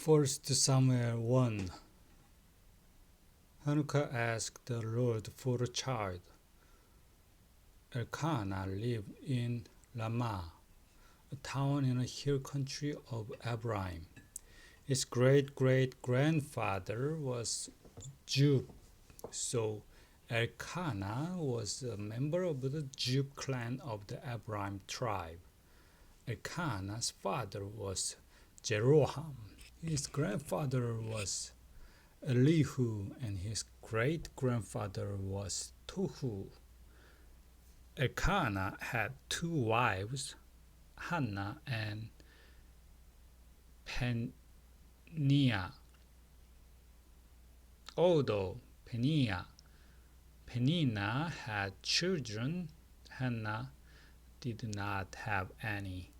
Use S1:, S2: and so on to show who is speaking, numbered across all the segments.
S1: First Samuel 1. Hanukkah asked the Lord for a child. Elkanah lived in Ramah, a town in the hill country of Ephraim. His great-great-grandfather was Jew, so Elkanah was a member of the Jew clan of the Ephraim tribe. Elkanah's father was Jeroham. His grandfather was Elihu, and his great-grandfather was Tohu. Elkanah had two wives, Hannah and Peninnah. Although Peninnah had children, Hannah did not have any.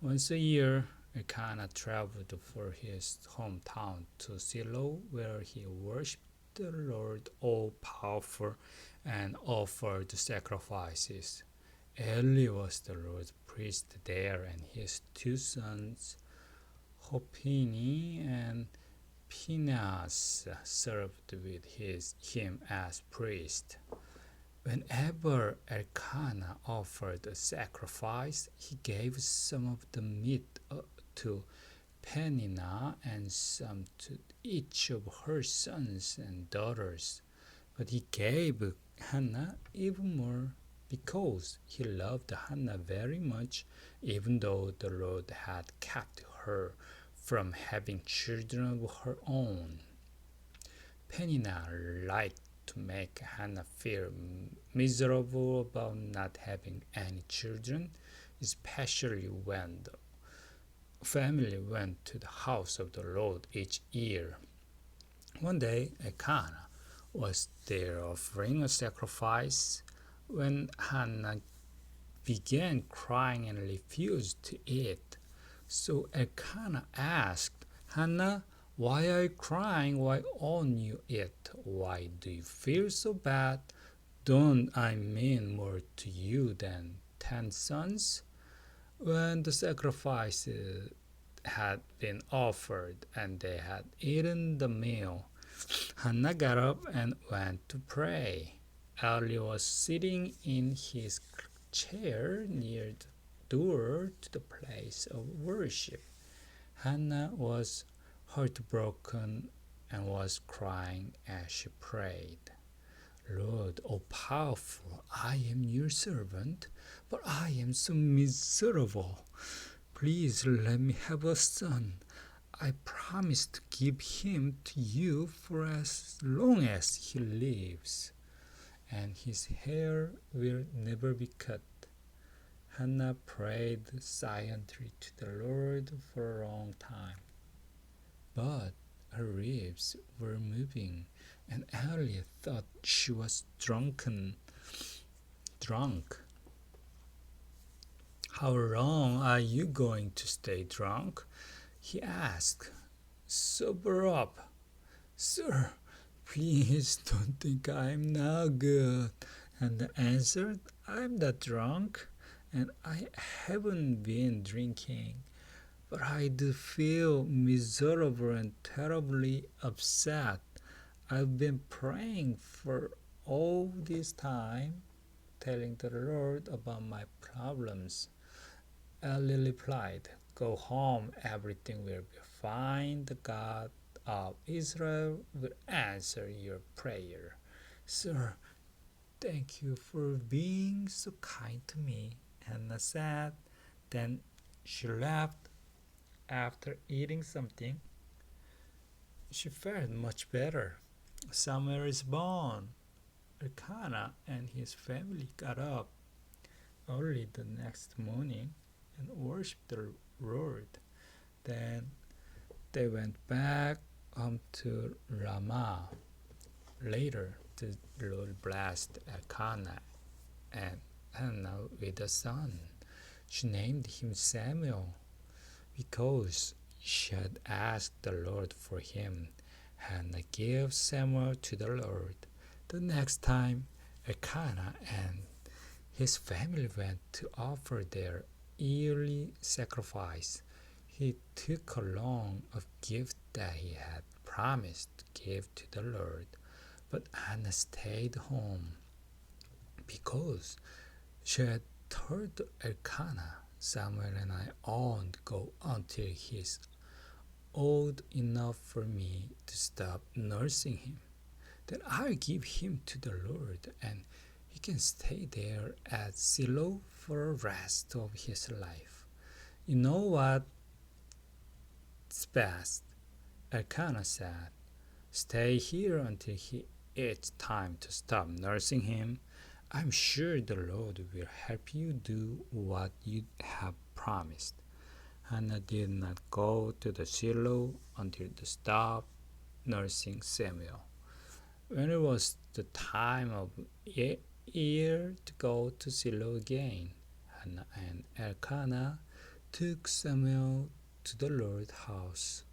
S1: Once a year, Elkanah traveled for his hometown to Shiloh, where he worshipped the Lord all-powerful and offered sacrifices. Eli was the Lord's priest there, and his two sons, Hophni and Phinehas, served with him as priest. Whenever Elkanah offered a sacrifice, he gave some of the meat to Peninnah and some to each of her sons and daughters. But he gave Hannah even more because he loved Hannah very much, even though the Lord had kept her from having children of her own. Peninnah liked to make Hannah feel miserable about not having any children, especially when the family went to the house of the Lord each year. One day, Elkanah was there offering a sacrifice when Hannah began crying and refused to eat. So Elkanah asked, "Hannah, why are you crying? Why won't you eat? Why do you feel so bad? Don't I mean more to you than 10 sons?" When the sacrifices had been offered and they had eaten the meal, Hannah got up and went to pray. Eli was sitting in his chair near the door to the place of worship. Hannah was heartbroken and was crying as she prayed. "Lord, all powerful, I am your servant, but I am so miserable. Please let me have a son. I promise to give him to you for as long as he lives, and his hair will never be cut." Hannah prayed silently to the Lord for a long time, but her lips were moving, and Eli thought she was drunk. "How long are you going to stay drunk?" he asked. "Sober up, sir. Please don't think I'm not good." And answered, "I'm not drunk, and I haven't been drinking, but I do feel miserable and terribly upset. I've been praying for all this time, telling the Lord about my problems." Eli replied, "Go home, everything will be fine. The God of Israel will answer your prayer." "Sir, thank you for being so kind to me," Hannah said. Then she left. After eating something, she felt much better. Samuel is born. Elkanah and his family got up early the next morning and worshipped the Lord. Then they went back home to Ramah. Later, the Lord blessed Elkanah and Hannah with a son. She named him Samuel because she had asked the Lord for him. Hannah gave Samuel to the Lord. The next time Elkanah and his family went to offer their yearly sacrifice, He took along a gift that he had promised to give to the Lord, but Hannah stayed home because she had told Elkanah, Samuel and I won't go until he's old enough for me to stop nursing him. Then I'll give him to the Lord, and he can stay there at Shiloh for the rest of his life. You know what's best? Elkanah said. Stay here until it's time to stop nursing him. I'm sure the Lord will help you do what you have promised. Hannah did not go to the Shiloh until they stopped nursing Samuel. When it was the time of year to go to Shiloh again, Hannah and Elkanah took Samuel to the Lord's house.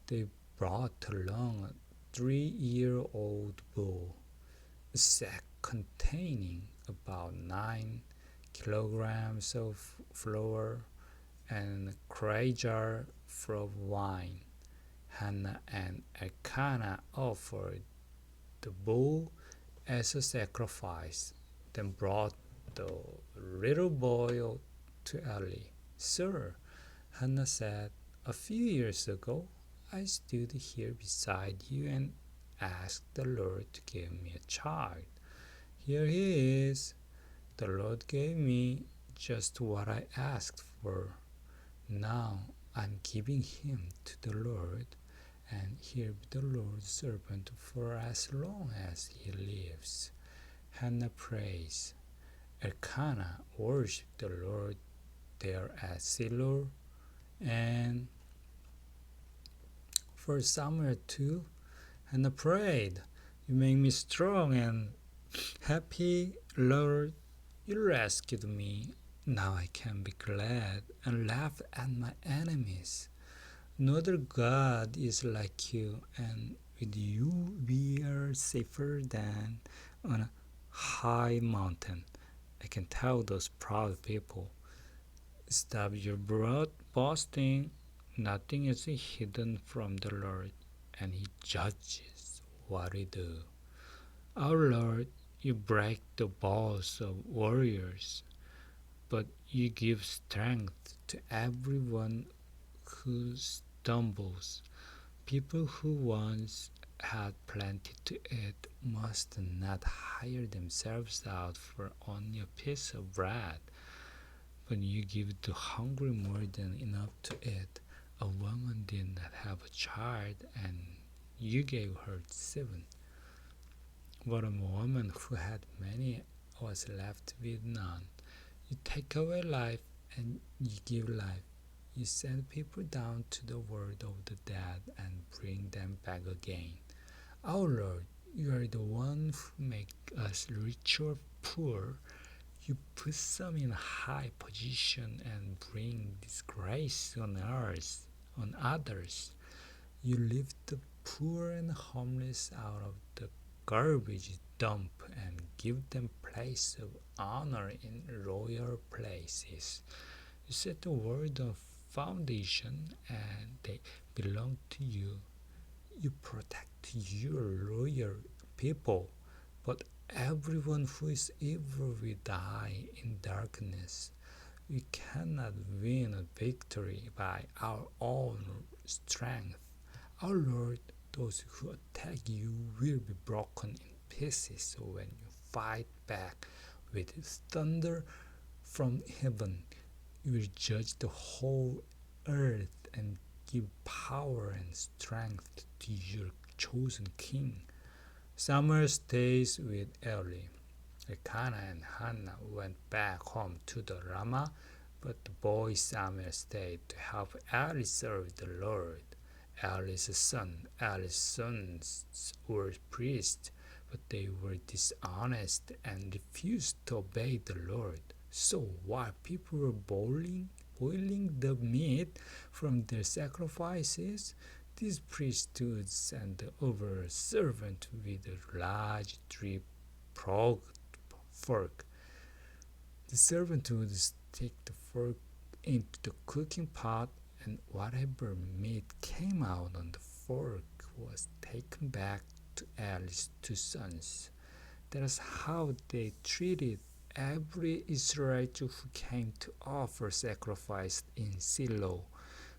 S1: They brought along a 3-year-old bull, a sack containing about 9 kilograms of flour, and a clay jar full of wine. Hannah and Elkanah offered the bull as a sacrifice, then brought the little boy to Eli. Sir, Hannah said, a few years ago I stood here beside you and asked the Lord to give me a child. Here he is. The Lord gave me just what I asked for. Now I'm giving him to the Lord, and he'll be the Lord's servant for as long as he lives. Hannah prays. Elkanah worshipped the Lord there at Shiloh, and 1 Samuel 2, Hannah prayed, You make me strong and happy, Lord. You rescued me. Now I can be glad and laugh at my enemies. No other God is like you, and with you we are safer than on a high mountain. I can tell those proud people, stop your broad boasting. Nothing is hidden from the Lord, and He judges what we do. Our Lord, you break the bows of warriors, but you give strength to everyone who stumbles. People who once had plenty to eat must not hire themselves out for only a piece of bread. But you give the hungry more than enough to eat. A woman did not have a child, and you gave her 7. But a woman who had many was left with none. You take away life, and you give life. You send people down to the world of the dead and bring them back again. Our Lord, you are the one who makes us rich or poor. You put some in a high position and bring disgrace on others. You lift the poor and homeless out of the garbage dump and give them place of honor in royal places. You set the world on foundation, and they belong to you. You protect your loyal people, but everyone who is evil will die in darkness. We cannot win a victory by our own strength. Our Lord, those who attack you will be broken in pieces when you fight back with thunder from heaven. You will judge the whole earth and give power and strength to your chosen king. Samuel stays with Eli. Elkanah and Hannah went back home to the Ramah, but the boy Samuel stayed to help Eli serve the Lord. Eli's sons were priests, but they were dishonest and refused to obey the Lord. So while people were boiling the meat from their sacrifices, these priests stood sent over a servant with a large three-pronged fork. The servant would stick the fork into the cooking pot and whatever meat came out on the fork was taken back to Eli's two sons. That is how they treated every Israelite who came to offer sacrifice in Shiloh.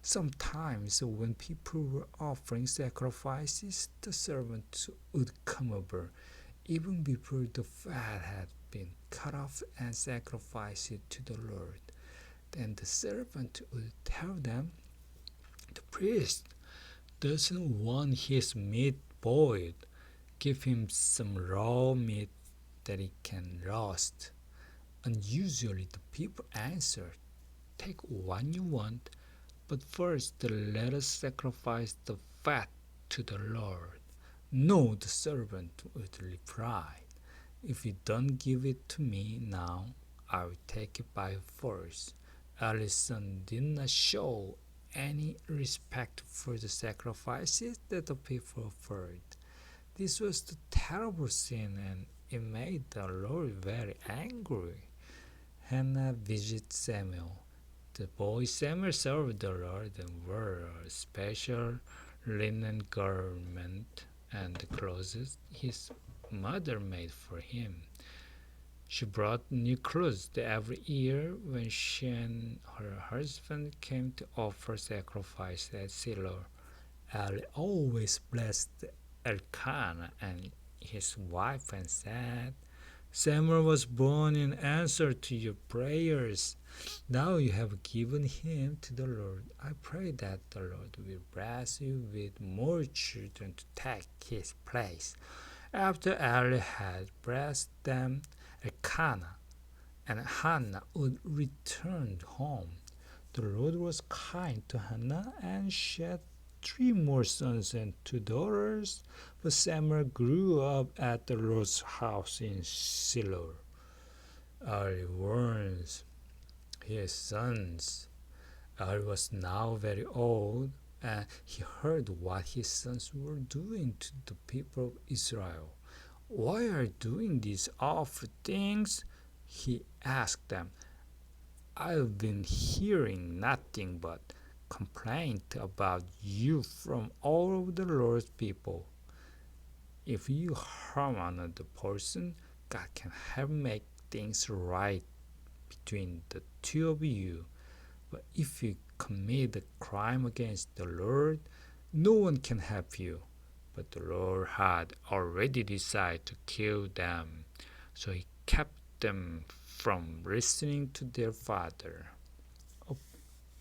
S1: Sometimes when people were offering sacrifices, the servant would come over even before the fat had been cut off and sacrificed it to the Lord. Then the servant would tell them, "The priest doesn't want his meat boiled. Give him some raw meat that he can roast." And usually the people answered, "Take what you want, but first let us sacrifice the fat to the Lord." "No," the servant would reply. "If you don't give it to me now, I will take it by force." Eli's son did not show any respect for the sacrifices that the people offered. This was the terrible sin, and it made the Lord very angry. Hannah visits Samuel. The boy Samuel served the Lord and wore a special linen garment and the clothes his mother made for him. She brought new clothes every year when she and her husband came to offer sacrifice at Shiloh. Eli always blessed Elkanah and his wife and said, "Samuel was born in answer to your prayers. Now you have given him to the Lord. I pray that the Lord will bless you with more children to take his place." After Eli had blessed them, Elkanah and Hannah would return home. The Lord was kind to Hannah, and she had 3 more sons and 2 daughters. But Samuel grew up at the Lord's house in Shiloh. Eli warns his sons. Eli was now very old, and he heard what his sons were doing to the people of Israel. "Why are you doing these awful things?" he asked them. "I've been hearing nothing but complaint about you from all of the Lord's people. If you harm another person, God can help make things right between the two of you. But if you commit a crime against the Lord, no one can help you." But the Lord had already decided to kill them, so he kept them from listening to their father. A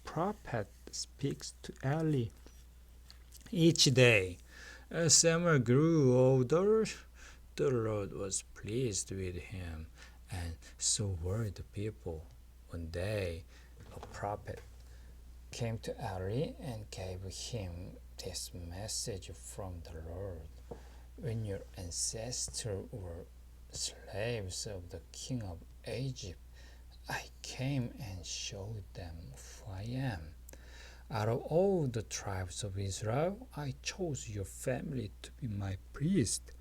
S1: prophet speaks to Eli each day. As Samuel grew older, the Lord was pleased with him, and so were the people. One day, a prophet came to Eli and gave him this message from the Lord. "When your ancestors were slaves of the king of Egypt, I came and showed them who I am. Out of all the tribes of Israel, I chose your family to be my priest.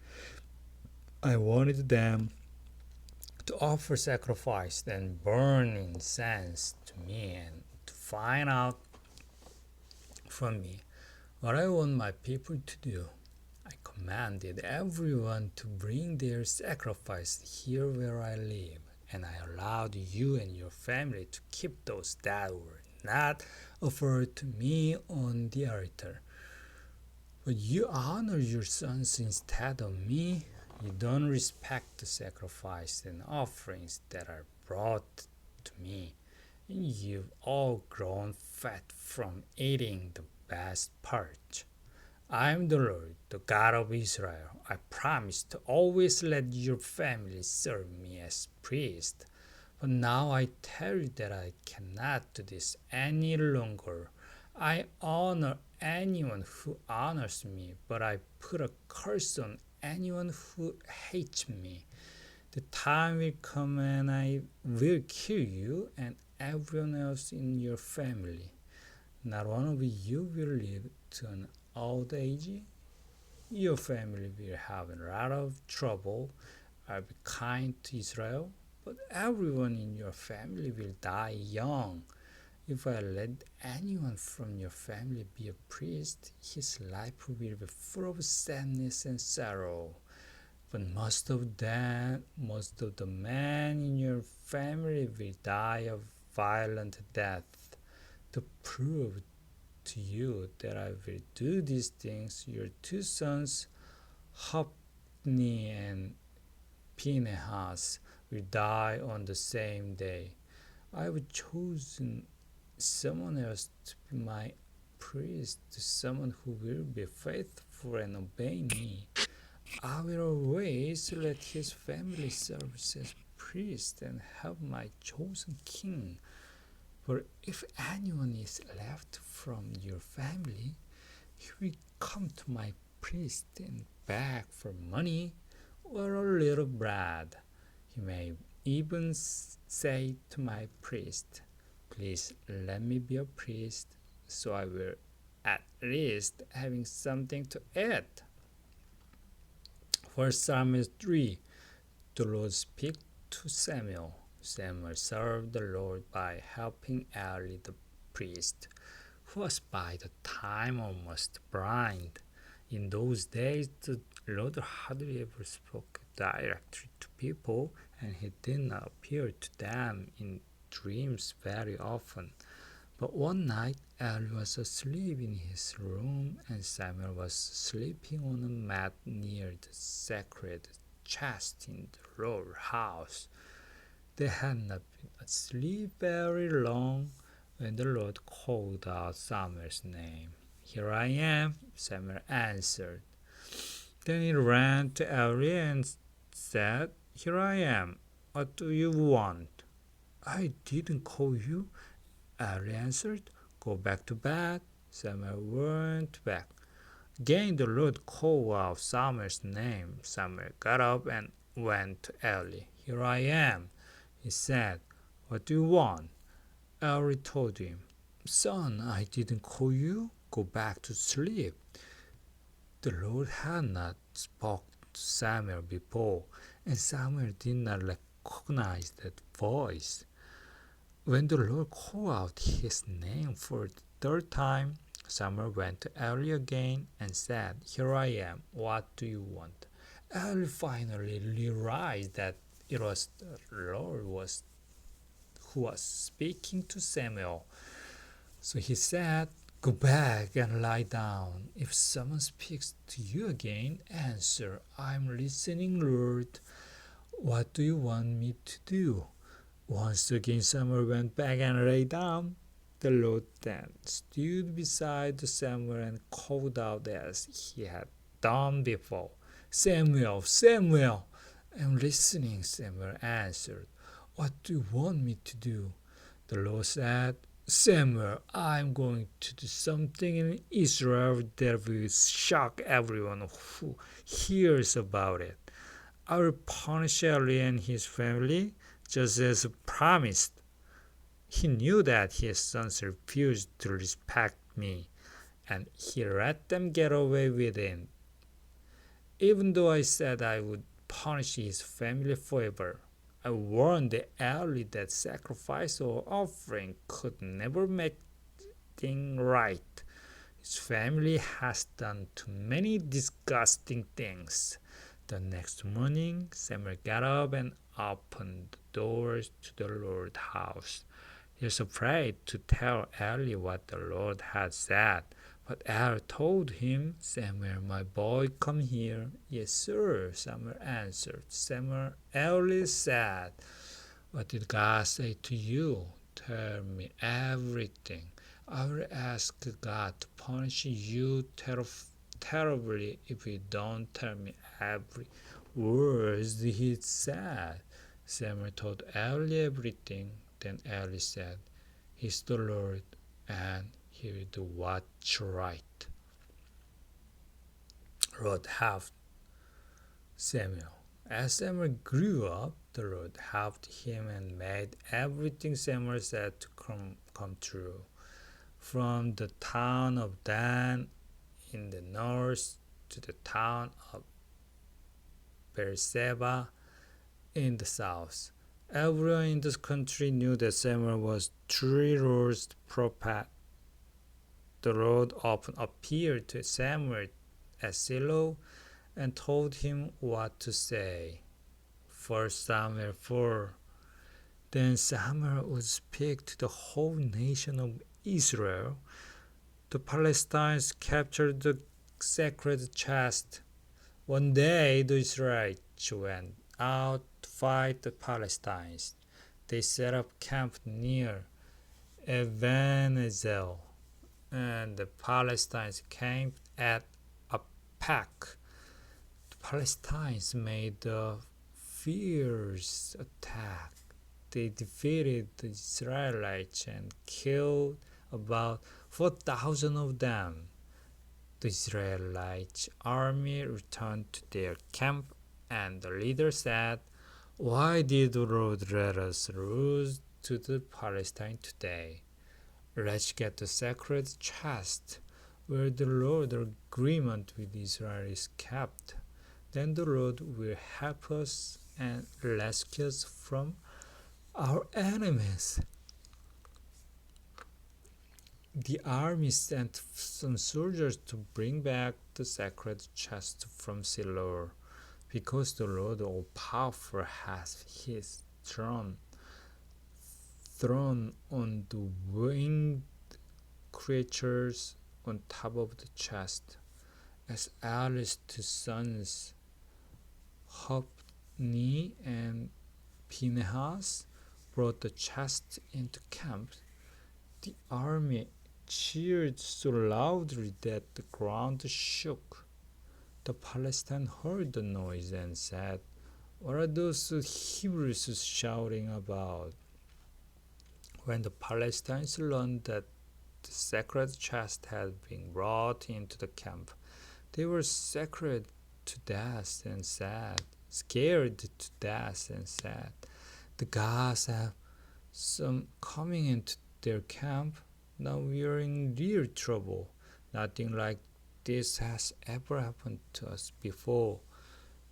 S1: I wanted them to offer sacrifice and burn incense to me and to find out from me what I want my people to do. I commanded everyone to bring their sacrifice here where I live, and I allowed you and your family to keep those that were not offered to me on the altar. But you honor your sons instead of me. You don't respect the sacrifice and offerings that are brought to me. And you've all grown fat from eating the best part. I am the Lord, the God of Israel. I promise to always let your family serve me as priest. But now I tell you that I cannot do this any longer. I honor anyone who honors me, but I put a curse on anyone who hates me. The time will come and I will kill you and everyone else in your family. Not one of you will live to an old age. Your family will have a lot of trouble. I'll be kind to Israel, but everyone in your family will die young. If I let anyone from your family be a priest, his life will be full of sadness and sorrow. But most of the men in your family will die a violent death. To prove to you that I will do these things, your two sons, Hophni and Phinehas, will die on the same day. I have chosen someone else to be my priest, someone who will be faithful and obey me. I will always let his family serve as priest and have my chosen king. For if anyone is left from your family, he will come to my priest and beg for money or a little bread. He may even say to my priest, "Please let me be a priest, so I will at least having something to eat." 1 Samuel 3. The Lord speaks to Samuel. Samuel served the Lord by helping Eli the priest, who was by the time almost blind. In those days, the Lord hardly ever spoke directly to people, and he did not appear to them in dreams very often. But one night, Eli was asleep in his room, and Samuel was sleeping on a mat near the sacred chest in the Lord's house. They had not been asleep very long when the Lord called out Samuel's name. "Here I am," Samuel answered. Then he ran to Eli and said, "Here I am. What do you want?" "I didn't call you," Eli answered. "Go back to bed." Samuel went back. Again the Lord called out Samuel's name. Samuel got up and went to Eli. "Here I am," he said. "What do you want?" Eli told him, "Son, I didn't call you. Go back to sleep." The Lord had not spoken to Samuel before, and Samuel did not recognize that voice. When the Lord called out his name for the third time, Samuel went to Eli again and said, "Here I am. What do you want?" Eli finally realized that it was the Lord who was speaking to Samuel. So he said, "Go back and lie down. If someone speaks to you again, answer, 'I'm listening, Lord. What do you want me to do?'" Once again Samuel went back and lay down. The Lord then stood beside Samuel and called out as he had done before, "Samuel, Samuel." "I'm listening," Samuel answered. "What do you want me to do?" The Lord said, "Samuel, I'm going to do something in Israel that will shock everyone who hears about it. I will punish Eli and his family, just as promised." He knew that his sons refused to respect me, and he let them get away with it, even though I said I would punish his family forever. I warned Eli that sacrifice or offering could never make things right. His family has done too many disgusting things. The next morning, Samuel got up and opened the doors to the Lord's house. He was afraid to tell Eli what the Lord had said, but Eli told him, "Samuel, my boy, come here." "Yes, sir," Samuel answered. Eli said, "What did God say to you? Tell me everything. I will ask God to punish you terribly if you don't tell me every word he said." Samuel told Eli everything. Then Eli said, "He's the Lord, and he will do what's right." Lord helped Samuel. As Samuel grew up, the Lord helped him and made everything Samuel said to come true. From the town of Dan in the north to the town of Beersheba in the south, Everyone in this country knew that Samuel was truly Lord's prophet. The Lord often appeared to Samuel at Shiloh and told him what to say. 1 Samuel 4. Then Samuel would speak to the whole nation of Israel. The Palestinians captured the sacred chest. One day the Israelites went out to fight the Palestinians. They set up camp near Ebenezer, and the Palestinians camped at a pack. The Palestinians made a fierce attack. They defeated the Israelites and killed about 4,000 of them. The Israelite army returned to their camp, and the leader said, "Why did the Lord let us lose to the Palestine today? Let's get the sacred chest where the Lord's agreement with Israel is kept. Then the Lord will help us and rescue us from our enemies." The army sent some soldiers to bring back the sacred chest from Shiloh, because the Lord all-powerful has his throne on the winged creatures on top of the chest. As Eli's two sons, Hophni and Phinehas, brought the chest into camp, the army cheered so loudly that the ground shook. The Palestinians heard the noise and said, "What are those Hebrews shouting about?" When the Palestinians learned that the sacred chest had been brought into the camp, they were scared to death and said, "The gods have some coming into their camp. Now we are in real trouble. Nothing like this has ever happened to us before.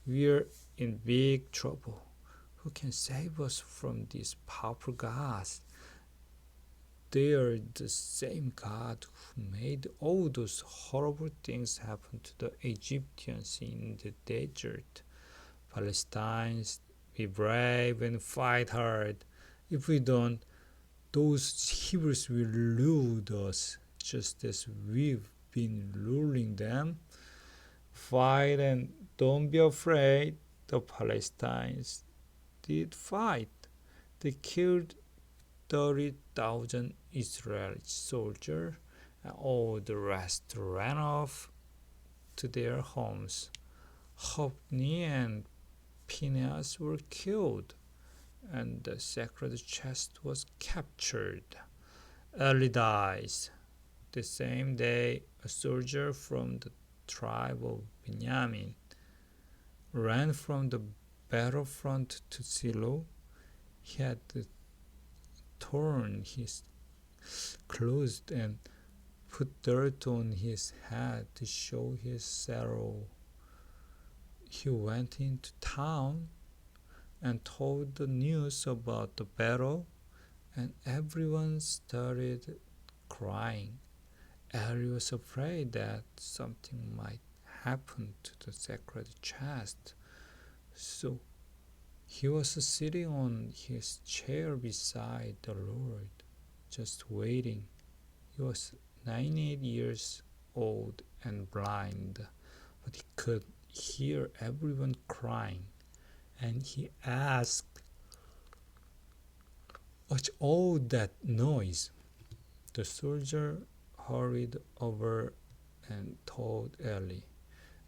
S1: We are in big trouble. Who can save us from these powerful gods? They are the same God who made all those horrible things happen to the Egyptians in the desert. Palestinians, be brave and fight hard. If we don't, those Hebrews will rule us, just as we've been ruling them. Fight and don't be afraid." The Palestinians did fight. They killed 30,000 Israeli soldiers, and all the rest ran off to their homes. Hophni and Phinehas were killed, and the sacred chest was captured. Eli dies. The same day, a soldier from the tribe of Benjamin ran from the battlefront to Shiloh. He had torn his clothes and put dirt on his head to show his sorrow. He went into town and told the news about the battle, and everyone started crying. Eli was afraid that something might happen to the sacred chest, so he was sitting on his chair beside the Lord, just waiting. He was 98 years old and blind, but he could hear everyone crying, and he asked, "What's all that noise?" The soldier hurried over and told Eli,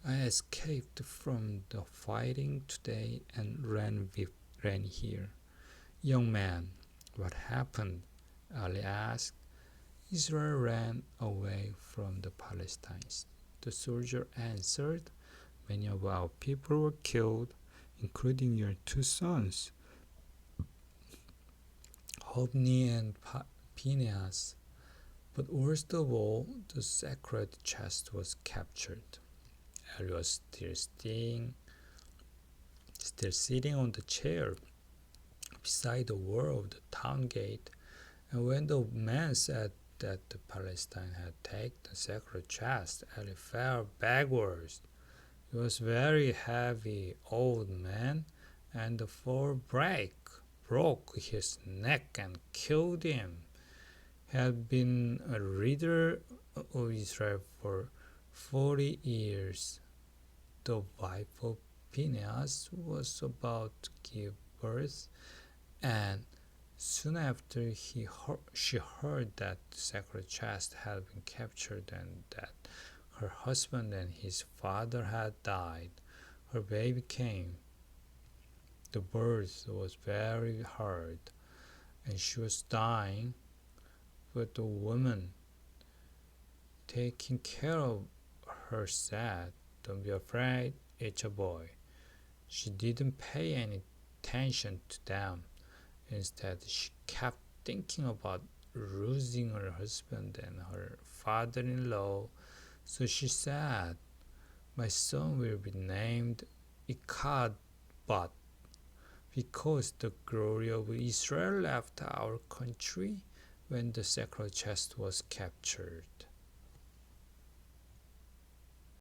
S1: "I escaped from the fighting today and ran here." "Young man, what happened?" Eli asked. "Israel ran away from the Palestinians," the soldier answered. "Many of our people were killed, including your two sons, Hophni and Phinehas. But worst of all, the sacred chest was captured." Eli was still sitting on the chair, beside the wall of the town gate. And when the man said that the Palestine had taken the sacred chest, Eli fell backwards. He was very heavy old man, and the fall broke his neck and killed him. He had been a leader of Israel for 40 years. The wife of Phinehas was about to give birth, and soon after she heard that the sacred chest had been captured and that her husband and his father had died. Her baby came. The birth was very hard, and she was dying, but the woman taking care of her said, "Don't be afraid, it's a boy." She didn't pay any attention to them. Instead, she kept thinking about losing her husband and her father-in-law. So she said, "My son will be named Ichabod, because the glory of Israel left our country when the sacred chest was captured."